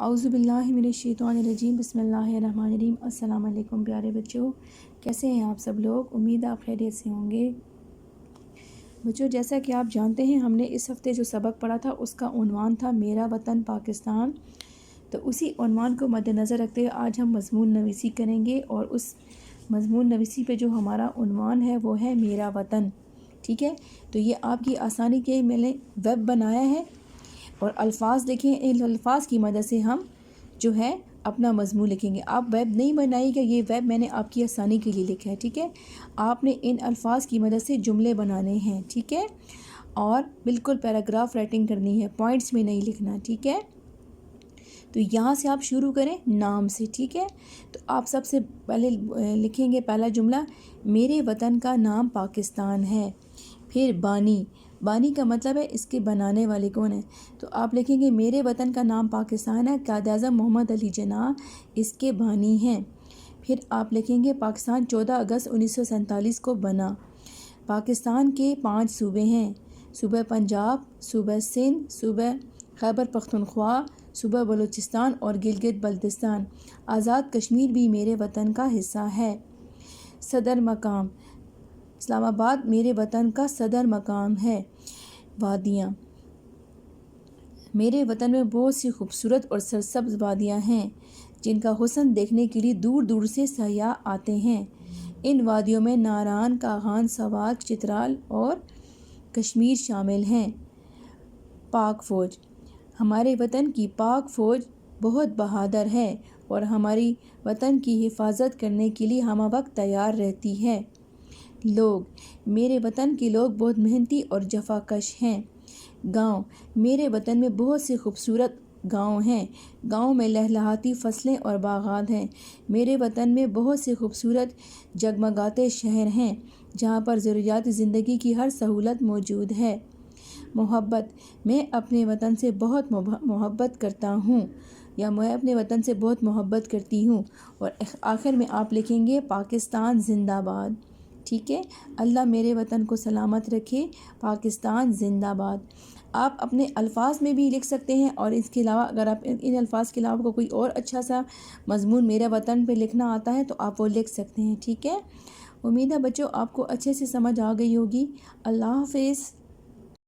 اعوذ باللہ من الشیطان الرجیم، بسم اللہ الرحمن الرحیم۔ السلام علیکم پیارے بچوں، کیسے ہیں آپ سب لوگ؟ امید آپ خیریت سے ہوں گے۔ بچوں، جیسا کہ آپ جانتے ہیں، ہم نے اس ہفتے جو سبق پڑھا تھا اس کا عنوان تھا میرا وطن پاکستان۔ تو اسی عنوان کو مد نظر رکھتے ہوئے آج ہم مضمون نویسی کریں گے، اور اس مضمون نویسی پہ جو ہمارا عنوان ہے وہ ہے میرا وطن۔ ٹھیک ہے، تو یہ آپ کی آسانی کے میں نے ویب بنایا ہے، اور الفاظ دیکھیں، ان الفاظ کی مدد سے ہم جو ہے اپنا مضمون لکھیں گے۔ آپ ویب نہیں بنائیے گا، یہ ویب میں نے آپ کی آسانی کے لیے لکھا ہے۔ ٹھیک ہے، آپ نے ان الفاظ کی مدد سے جملے بنانے ہیں۔ ٹھیک ہے، اور بالکل پیراگراف رائٹنگ کرنی ہے، پوائنٹس میں نہیں لکھنا۔ ٹھیک ہے، تو یہاں سے آپ شروع کریں نام سے۔ ٹھیک ہے، تو آپ سب سے پہلے لکھیں گے پہلا جملہ، میرے وطن کا نام پاکستان ہے۔ پھر بانی، بانی کا مطلب ہے اس کے بنانے والے کون ہیں، تو آپ لکھیں گے میرے وطن کا نام پاکستان ہے، قائد اعظم محمد علی جناح اس کے بانی ہیں۔ پھر آپ لکھیں گے پاکستان 14 اگست 1947 کو بنا۔ پاکستان کے 5 صوبے ہیں، صوبہ پنجاب، صوبہ سندھ، صوبہ خیبر پختونخوا، صوبہ بلوچستان اور گلگت بلتستان۔ آزاد کشمیر بھی میرے وطن کا حصہ ہے۔ صدر مقام، اسلام آباد میرے وطن کا صدر مقام ہے۔ وادیاں، میرے وطن میں بہت سی خوبصورت اور سرسبز وادیاں ہیں جن کا حسن دیکھنے کے لیے دور دور سے سیاح آتے ہیں۔ ان وادیوں میں ناران، کاغان، سوات، چترال اور کشمیر شامل ہیں۔ پاک فوج، ہمارے وطن کی پاک فوج بہت بہادر ہے اور ہماری وطن کی حفاظت کرنے کے لیے ہمہ وقت تیار رہتی ہے۔ لوگ، میرے وطن کے لوگ بہت محنتی اور جفا کش ہیں۔ گاؤں، میرے وطن میں بہت سے خوبصورت گاؤں ہیں، گاؤں میں لہلہاتی فصلیں اور باغات ہیں۔ میرے وطن میں بہت سے خوبصورت جگمگاتے شہر ہیں جہاں پر ضروریات زندگی کی ہر سہولت موجود ہے۔ محبت، میں اپنے وطن سے بہت محبت کرتا ہوں، یا میں اپنے وطن سے بہت محبت کرتی ہوں۔ اور آخر میں آپ لکھیں گے پاکستان زندہ باد۔ ٹھیک ہے، اللہ میرے وطن کو سلامت رکھے، پاکستان زندہ باد۔ آپ اپنے الفاظ میں بھی لکھ سکتے ہیں، اور اس کے علاوہ اگر آپ ان الفاظ کے علاوہ کوئی اور اچھا سا مضمون میرے وطن پہ لکھنا آتا ہے تو آپ وہ لکھ سکتے ہیں۔ ٹھیک ہے، امید ہے بچوں آپ کو اچھے سے سمجھ آ گئی ہوگی۔ اللہ حافظ۔